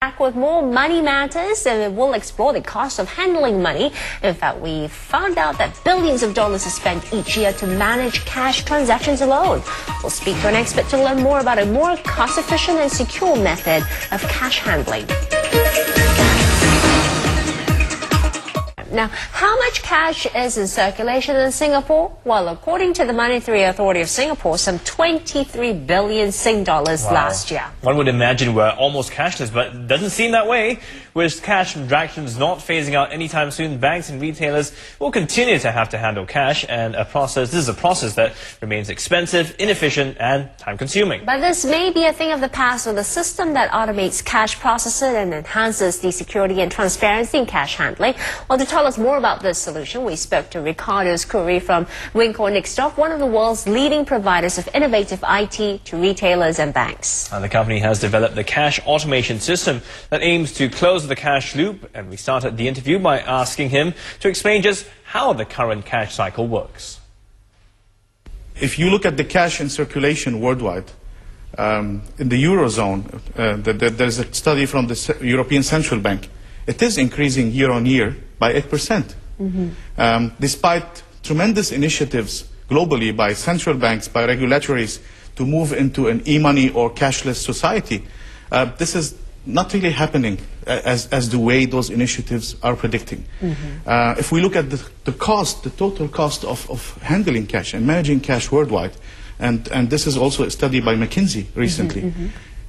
Back with more money matters, and we'll explore the cost of handling money. In fact, we found out that billions of dollars are spent each year to manage cash transactions alone. We'll speak to an expert to learn more about a more cost-efficient and secure method of cash handling. Now, how much cash is in circulation in Singapore? Well, according to the Monetary Authority of Singapore, some 23 billion Sing dollars last year. One would imagine we're almost cashless, but it doesn't seem that way. With cash transactions not phasing out anytime soon, banks and retailers will continue to have to handle cash, and this is a process that remains expensive, inefficient, and time-consuming. But this may be a thing of the past with a system that automates cash processing and enhances the security and transparency in cash handling. Well, to tell us more about this solution, we spoke to Ricardos Khoury from Wincor Nixdorf, one of the world's leading providers of innovative IT to retailers and banks. And the company has developed the cash automation system that aims to close the cash loop, and we started the interview by asking him to explain just how the current cash cycle works. If you look at the cash in circulation worldwide, in the Eurozone, there's a study from the European Central Bank. It is increasing year on year by 8%. Despite tremendous initiatives globally by central banks, by regulatories to move into an e-money or cashless society, this is not really happening as the way those initiatives are predicting. If we look at the cost, the total cost of handling cash and managing cash worldwide, and this is also a study by McKinsey recently,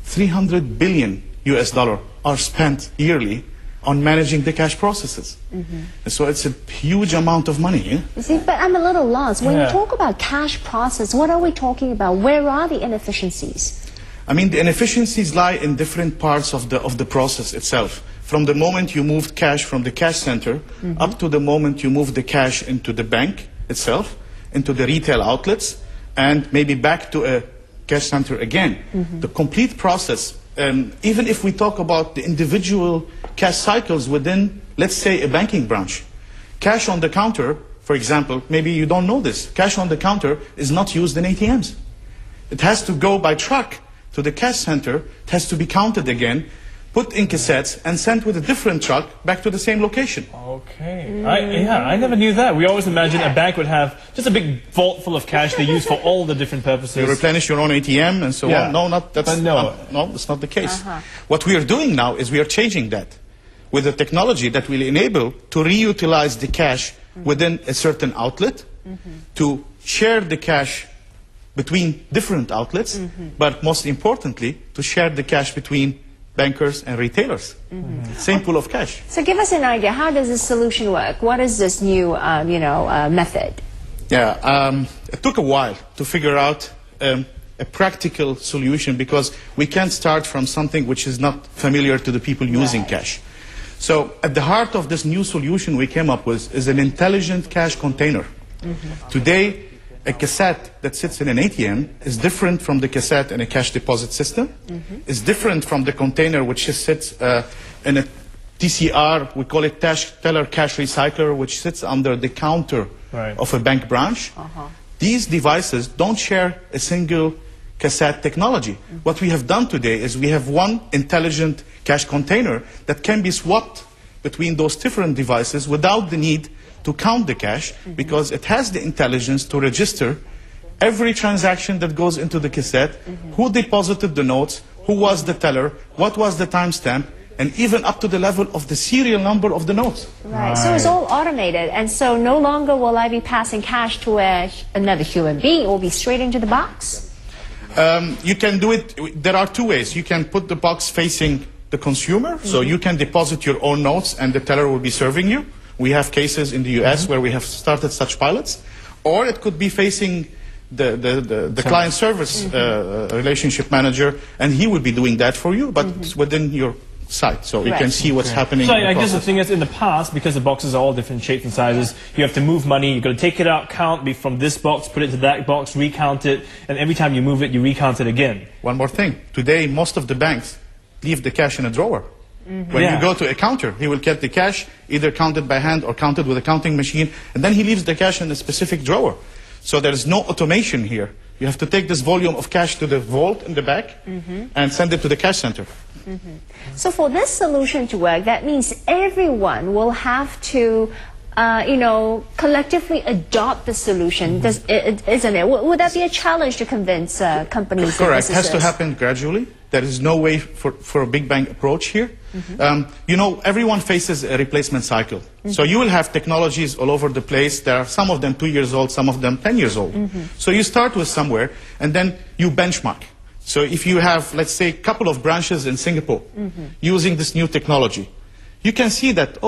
$300 billion are spent yearly on managing the cash processes. So it's a huge amount of money. Yeah? You see, but I'm a little lost. When you talk about cash process, what are we talking about? Where are the inefficiencies? I mean, the inefficiencies lie in different parts of the process itself. From the moment you moved cash from the cash center up to the moment you move the cash into the bank itself, into the retail outlets, and maybe back to a cash center again. The complete process, even if we talk about the individual cash cycles within, let's say, a banking branch. Cash on the counter, for example, maybe you don't know this, cash on the counter is not used in ATMs. It has to go by truck to the cash center, it has to be counted again, put in cassettes, and sent with a different truck back to the same location. Okay. I never knew that. We always imagined a bank would have just a big vault full of cash they use for all the different purposes. You replenish your own ATM and so on. No, that's not the case. What we are doing now is we are changing that with a technology that will enable to reutilize the cash within a certain outlet, to share the cash between different outlets, but most importantly, to share the cash between bankers and retailers. Same pool of cash. So give us an idea. How does this solution work? What is this new, method? It took a while to figure out a practical solution, because we can't start from something which is not familiar to the people using cash. So at the heart of this new solution we came up with is an intelligent cash container. Today, a cassette that sits in an ATM is different from the cassette in a cash deposit system. It's different from the container which sits in a TCR, we call it teller cash recycler, which sits under the counter of a bank branch. These devices don't share a single cassette technology. What we have done today is we have one intelligent cash container that can be swapped between those different devices without the need to count the cash, because it has the intelligence to register every transaction that goes into the cassette, who deposited the notes, who was the teller, what was the timestamp, and even up to the level of the serial number of the notes. So it's all automated, and so no longer will I be passing cash to another human being. It will be straight into the box. You can do it, there are two ways. You can put the box facing the consumer, so you can deposit your own notes and the teller will be serving you. We have cases in the US where we have started such pilots. Or it could be facing the client service relationship manager, and he will be doing that for you, but it's within your site, so you can see what's happening. So I guess the thing is, in the past, because the boxes are all different shapes and sizes, you have to move money, you've got to take it out, count from this box, put it to that box, recount it, and every time you move it, you recount it again. One more thing. Today, most of the banks leave the cash in a drawer. When you go to a counter, he will get the cash either counted by hand or counted with a counting machine, and then he leaves the cash in a specific drawer. So there is no automation here. You have to take this volume of cash to the vault in the back and send it to the cash center. So for this solution to work, that means everyone will have to collectively adopt the solution, isn't it? Would that be a challenge to convince companies? Correct. It has to happen gradually. There is no way for a big bang approach here. Everyone faces a replacement cycle. So you will have technologies all over the place. There are some of them 2 years old, some of them 10 years old. So you start with somewhere, and then you benchmark. So if you have, let's say, a couple of branches in Singapore using this new technology, you can see that,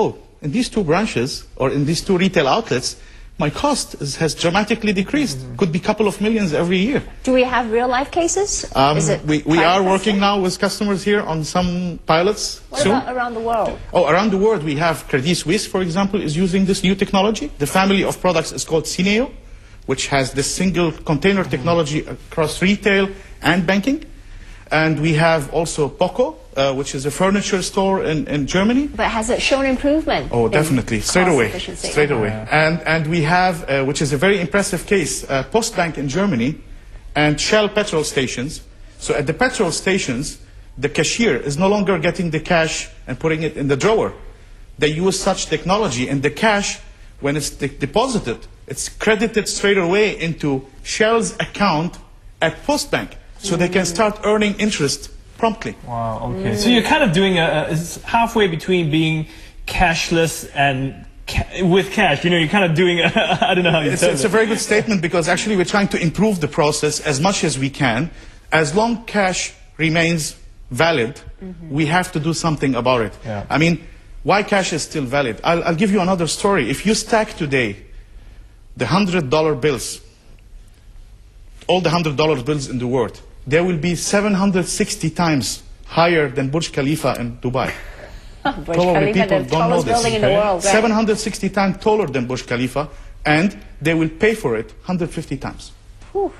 in these 2 branches, or in these 2 retail outlets, my cost has dramatically decreased. Could be a couple of millions every year. Do we have real-life cases? We are working now with customers here on some pilots soon. What about around the world? Around the world we have Credit Suisse, for example, is using this new technology. The family of products is called CNA, which has this single container technology across retail and banking. And we have also Poco, which is a furniture store in Germany. But has it shown improvement? Oh, definitely, straight away. And we have, which is a very impressive case, Postbank in Germany and Shell petrol stations. So at the petrol stations, the cashier is no longer getting the cash and putting it in the drawer. They use such technology, and the cash, when it's deposited, it's credited straight away into Shell's account at Postbank. So they can start earning interest promptly. Wow, okay. So you're kind of doing it's halfway between being cashless and with cash. You're kind of doing I don't know how you say it. It's a very good statement, because actually we're trying to improve the process as much as we can. As long cash remains valid, we have to do something about it. Yeah. I mean, why cash is still valid? I'll give you another story. If you stack today the $100 bills, all the $100 bills in the world, there will be 760 times higher than Burj Khalifa in Dubai. Probably people don't know this. Building in the world, right? 760 times taller than Burj Khalifa, and they will pay for it 150 times. Whew.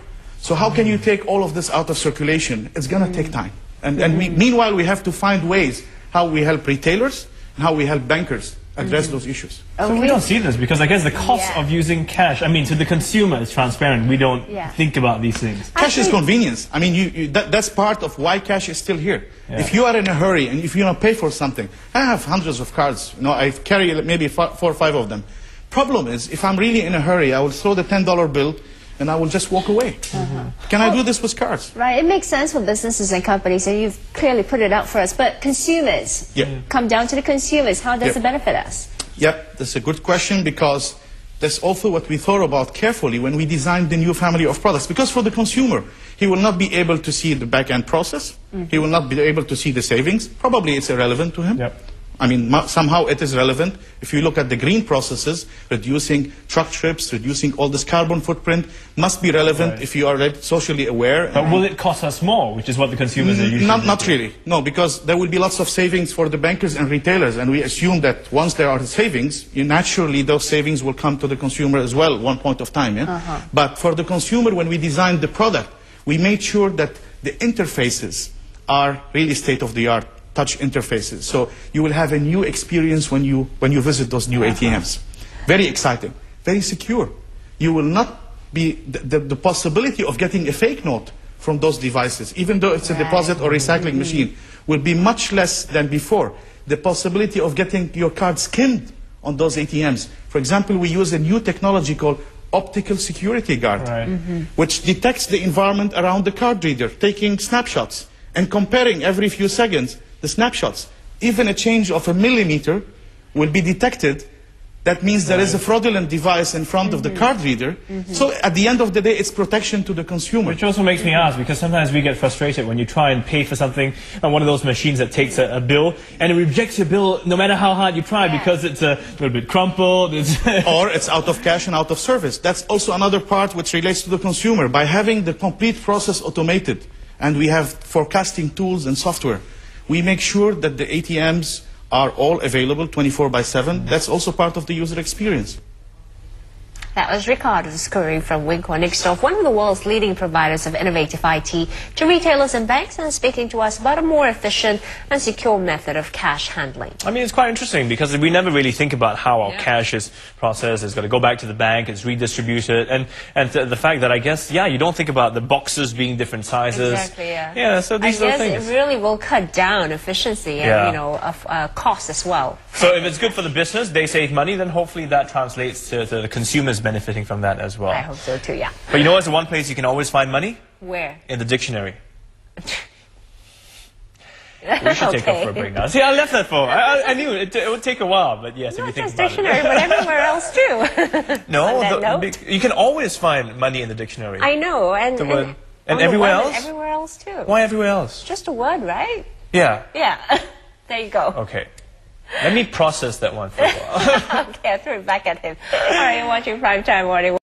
So how can you take all of this out of circulation? It's going to take time. And meanwhile, we have to find ways how we help retailers and how we help bankers address those issues. So we don't see this, because I guess the cost of using cash, I mean, to the consumer, is transparent. We don't think about these things. Cash is convenience. I mean, that's part of why cash is still here. Yeah. If you are in a hurry and if you want to pay for something, I have hundreds of cards. I carry maybe 4 or 5 of them. Problem is, if I'm really in a hurry, I will throw the $10 bill and I will just walk away. Can I do this with cards? Right, it makes sense for businesses and companies, and you've clearly put it out for us. But consumers, come down to the consumers. How does it benefit us? Yep, that's a good question, because that's also what we thought about carefully when we designed the new family of products. Because for the consumer, he will not be able to see the back-end process. He will not be able to see the savings. Probably it's irrelevant to him. Yep. I mean, somehow it is relevant. If you look at the green processes, reducing truck trips, reducing all this carbon footprint, must be relevant if you are socially aware. But will it cost us more, which is what the consumers are usually Not really. No, because there will be lots of savings for the bankers and retailers, and we assume that once there are savings, naturally those savings will come to the consumer as well at one point of time. But for the consumer, when we designed the product, we made sure that the interfaces are really state-of-the-art touch interfaces. So you will have a new experience when you visit those new ATMs. Very exciting, very secure. You will not be the possibility of getting a fake note from those devices, even though it's a deposit or recycling machine, will be much less than before. The possibility of getting your card skimmed on those ATMs. For example, we use a new technology called optical security guard, which detects the environment around the card reader, taking snapshots and comparing every few seconds the snapshots. Even a change of a millimeter will be detected. That means there is a fraudulent device in front of the card reader. So at the end of the day, it's protection to the consumer. Which also makes me ask, because sometimes we get frustrated when you try and pay for something on one of those machines that takes a bill, and it rejects your bill no matter how hard you try, because it's a little bit crumpled. Or it's out of cash and out of service. That's also another part which relates to the consumer. By having the complete process automated, and we have forecasting tools and software, we make sure that the ATMs are all available 24/7. That's also part of the user experience. That was Ricardos Khoury from Wincor Nixdorf, one of the world's leading providers of innovative IT to retailers and banks, and speaking to us about a more efficient and secure method of cash handling. I mean, it's quite interesting because we never really think about how our cash is processed. It's got to go back to the bank, it's redistributed, and the fact that I guess, you don't think about the boxes being different sizes. Exactly, so these are things. It really will cut down efficiency and, of cost as well. So if it's good for the business, they save money, then hopefully that translates to the consumers benefiting from that as well. I hope so too, yeah. But you know what's the one place you can always find money? Where? In the dictionary. We should take off for a break now. See, I left that for. I knew it would take a while, but yes, if you think about dictionary, it. but everywhere else too. No, you can always find money in the dictionary. I know, and everywhere else? Everywhere else too. Why everywhere else? Just a word, right? Yeah. Yeah. There you go. Okay. Let me process that one for a while. Okay, I threw it back at him. All right, you're watching Primetime Morning.